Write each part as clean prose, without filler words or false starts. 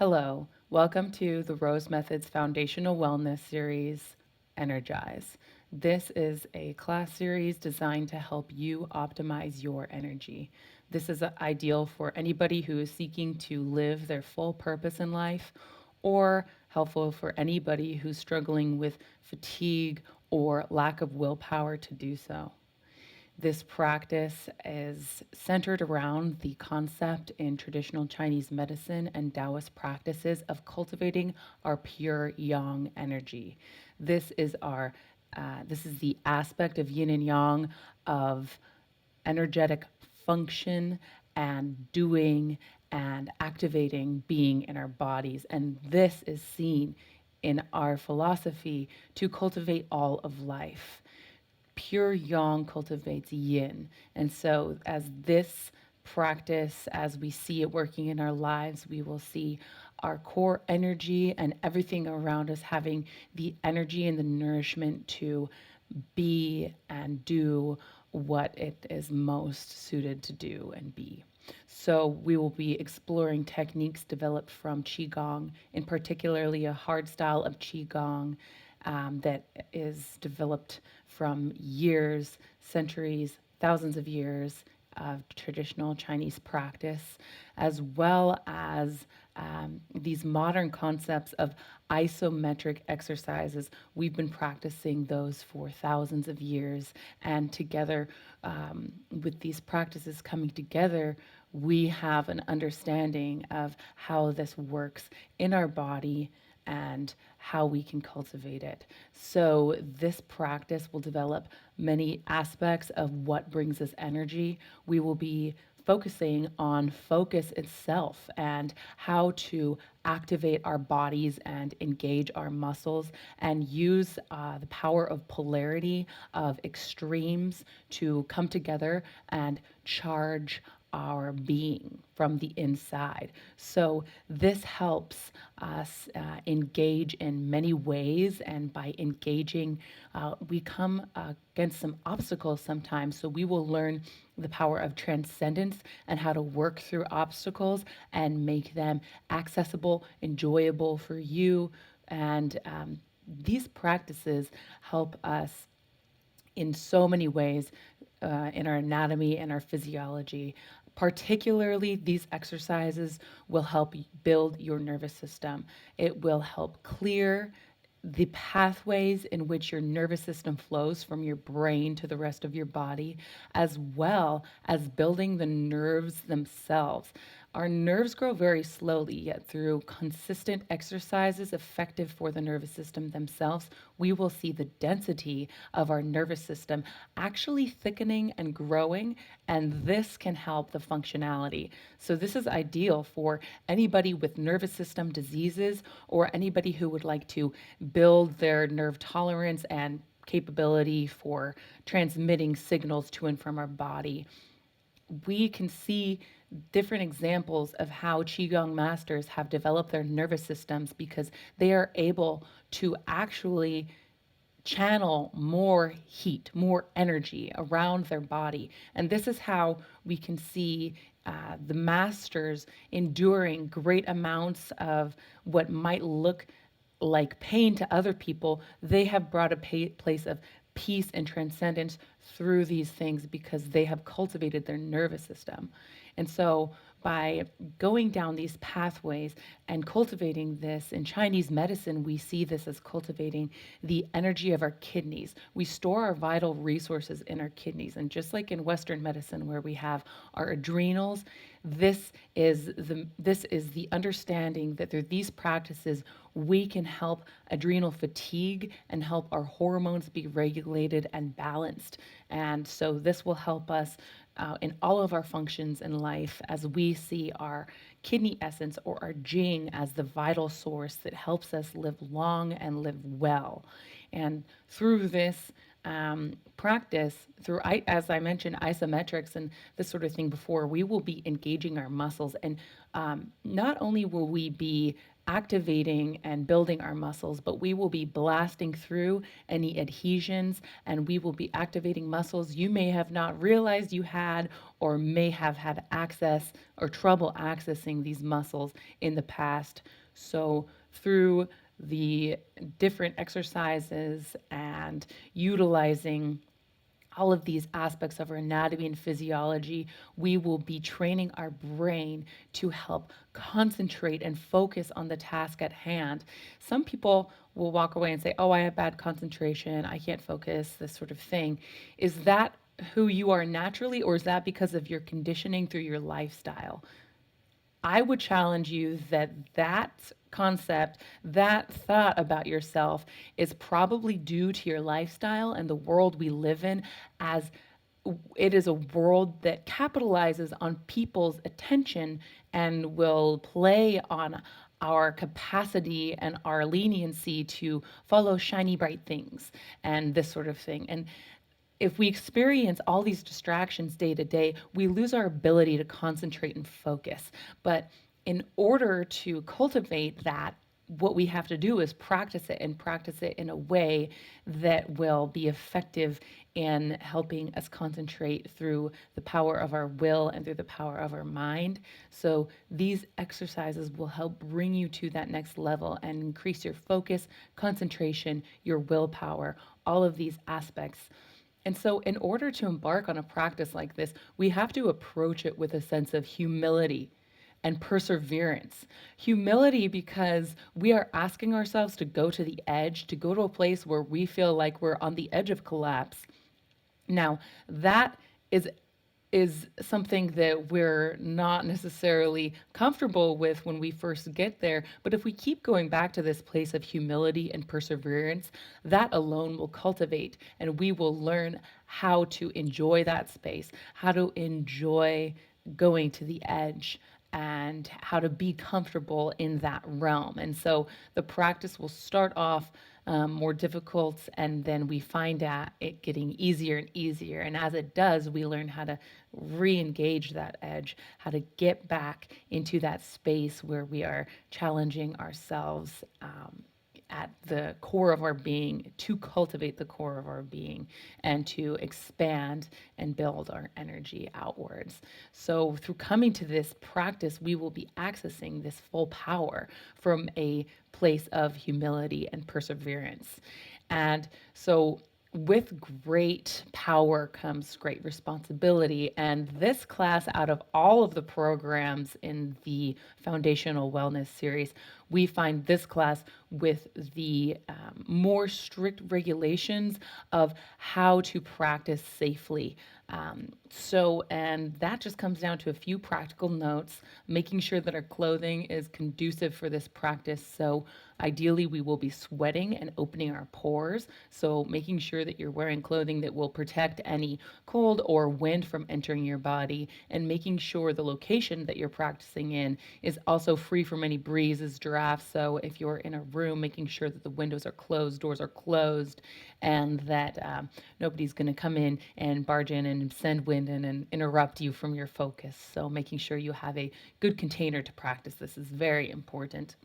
Hello, welcome to the Rose Method's Foundational Wellness Series, Energize. This is a class series designed to help you optimize your energy. This is ideal for anybody who is seeking to live their full purpose in life, or helpful for anybody who's struggling with fatigue or lack of willpower to do so. This practice is centered around the concept in traditional Chinese medicine and Taoist practices of cultivating our pure yang energy. This is our this is the aspect of yin and yang, of energetic function and doing and activating being in our bodies. And this is seen in our philosophy to cultivate all of life. Pure yang cultivates yin. And so, as this practice, as we see it working in our lives, we will see our core energy and everything around us having the energy and the nourishment to be and do what it is most suited to do and be. So we will be exploring techniques developed from Qigong, in particularly a hard style of Qigong that is developed from years, centuries, thousands of years of traditional Chinese practice, as well as these modern concepts of isometric exercises. We've been practicing those for thousands of years, and together, with these practices coming together, we have an understanding of how this works in our body and how we can cultivate it. So, this practice will develop many aspects of what brings us energy. We will be focusing on focus itself and how to activate our bodies and engage our muscles and use the power of polarity, of extremes to come together and charge our being from the inside. So, this helps us engage in many ways, and by engaging, we come against some obstacles sometimes. So, we will learn the power of transcendence and how to work through obstacles and make them accessible, enjoyable for you. And these practices help us in so many ways in our anatomy and our physiology. Particularly, these exercises will help build your nervous system. It will help clear the pathways in which your nervous system flows from your brain to the rest of your body, as well as building the nerves themselves. Our nerves grow very slowly, yet through consistent exercises effective for the nervous system themselves, we will see the density of our nervous system actually thickening and growing, and this can help the functionality. So, this is ideal for anybody with nervous system diseases or anybody who would like to build their nerve tolerance and capability for transmitting signals to and from our body. We can see different examples of how Qigong masters have developed their nervous systems because they are able to actually channel more heat, more energy around their body. And this is how we can see the masters enduring great amounts of what might look like pain to other people. They have brought a place of peace and transcendence through these things because they have cultivated their nervous system. And so, by going down these pathways and cultivating this in Chinese medicine, we see this as cultivating the energy of our kidneys. We store our vital resources in our kidneys. And just like in Western medicine, where we have our adrenals, this is the understanding that through these practices we can help adrenal fatigue and help our hormones be regulated and balanced. And so this will help us in all of our functions in life as we see our kidney essence or our jing as the vital source that helps us live long and live well. And through this, practice through, as I mentioned, isometrics and this sort of thing before, we will be engaging our muscles. And not only will we be activating and building our muscles, but we will be blasting through any adhesions and we will be activating muscles you may have not realized you had or may have had access or trouble accessing these muscles in the past. So, through the different exercises and utilizing all of these aspects of our anatomy and physiology, we will be training our brain to help concentrate and focus on the task at hand. Some people will walk away and say, "Oh, I have bad concentration, I can't focus," this sort of thing. Is that who you are naturally, or is that because of your conditioning through your lifestyle? I would challenge you that that concept, that thought about yourself is probably due to your lifestyle and the world we live in, as it is a world that capitalizes on people's attention and will play on our capacity and our leniency to follow shiny, bright things and this sort of thing. And if we experience all these distractions day to day, we lose our ability to concentrate and focus. But in order to cultivate that, what we have to do is practice it and practice it in a way that will be effective in helping us concentrate through the power of our will and through the power of our mind. So these exercises will help bring you to that next level and increase your focus, concentration, your willpower, all of these aspects. And so, in order to embark on a practice like this, we have to approach it with a sense of humility and perseverance. Humility because we are asking ourselves to go to the edge, to go to a place where we feel like we're on the edge of collapse. Now, that is something that we're not necessarily comfortable with when we first get there. But if we keep going back to this place of humility and perseverance, that alone will cultivate and we will learn how to enjoy that space, how to enjoy going to the edge and how to be comfortable in that realm. And so the practice will start off more difficult, and then we find out it getting easier and easier. And as it does, we learn how to re engage that edge, how to get back into that space where we are challenging ourselves. At the core of our being, to cultivate the core of our being and to expand and build our energy outwards. So, through coming to this practice, we will be accessing this full power from a place of humility and perseverance. And so, with great power comes great responsibility. And this class, out of all of the programs in the Foundational Wellness series, we find this class with the more strict regulations of how to practice safely. And that just comes down to a few practical notes, making sure that our clothing is conducive for this practice. So, ideally, we will be sweating and opening our pores. So, making sure that you're wearing clothing that will protect any cold or wind from entering your body, and making sure the location that you're practicing in is also free from any breezes, drafts. So, if you're in a room, making sure that the windows are closed, doors are closed, and that nobody's going to come in and barge in and send wind in and interrupt you from your focus. So, making sure you have a good container to practice this is very important.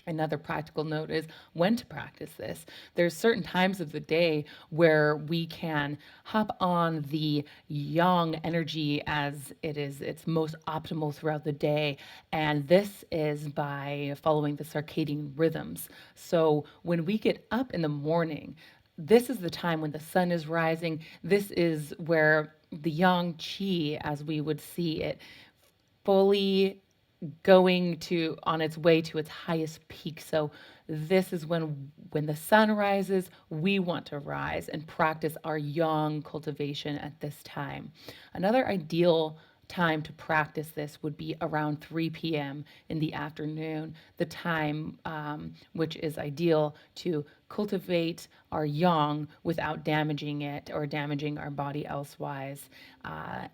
Another practical note is when to practice this. There's certain times of the day where we can hop on the yang energy as it is its most optimal throughout the day. And this is by following the circadian rhythms. So when we get up in the morning, this is the time when the sun is rising. This is where the yang qi, as we would see it, fully going to on its way to its highest peak. So this is when the sun rises, we want to rise and practice our yang cultivation at this time. Another ideal time to practice this would be around 3 p.m. in the afternoon, the time which is ideal to cultivate our yang without damaging it or damaging our body elsewise.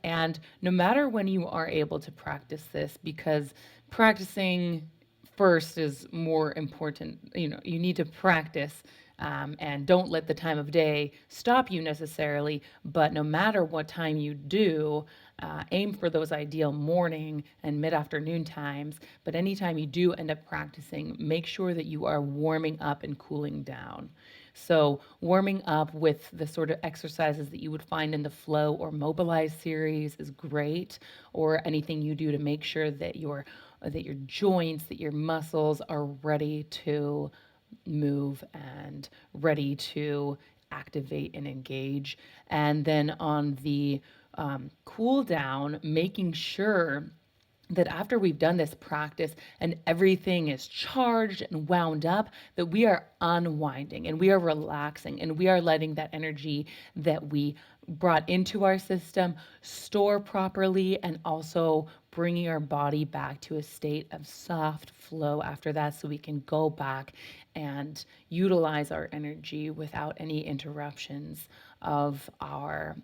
And no matter when you are able to practice this, because practicing first is more important, you need to practice And don't let the time of day stop you necessarily, but no matter what time you do, aim for those ideal morning and mid afternoon times. But anytime you do end up practicing, make sure that you are warming up and cooling down. So, warming up with the sort of exercises that you would find in the Flow or Mobilize series is great, or anything you do to make sure that your joints, that your muscles are ready to move and ready to activate and engage. And then on the cool down, making sure that after we've done this practice and everything is charged and wound up, that we are unwinding and we are relaxing and we are letting that energy that we brought into our system store properly, and also bringing our body back to a state of soft flow after that, so we can go back and utilize our energy without any interruptions of our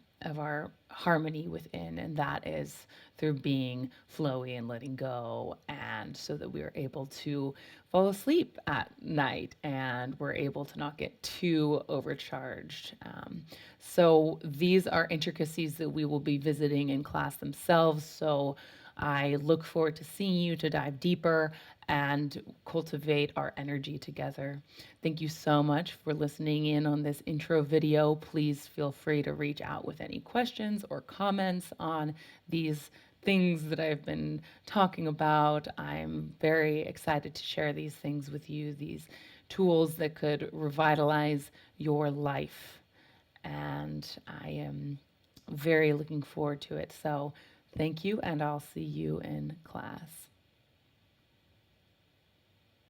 harmony within, and that is through being flowy and letting go, and so that we are able to fall asleep at night and we're able to not get too overcharged. So these are intricacies that we will be visiting in class themselves. So I look forward to seeing you to dive deeper and cultivate our energy together. Thank you so much for listening in on this intro video. Please feel free to reach out with any questions or comments on these things that I've been talking about. I'm very excited to share these things with you, these tools that could revitalize your life. And I am very looking forward to it. So thank you, and I'll see you in class.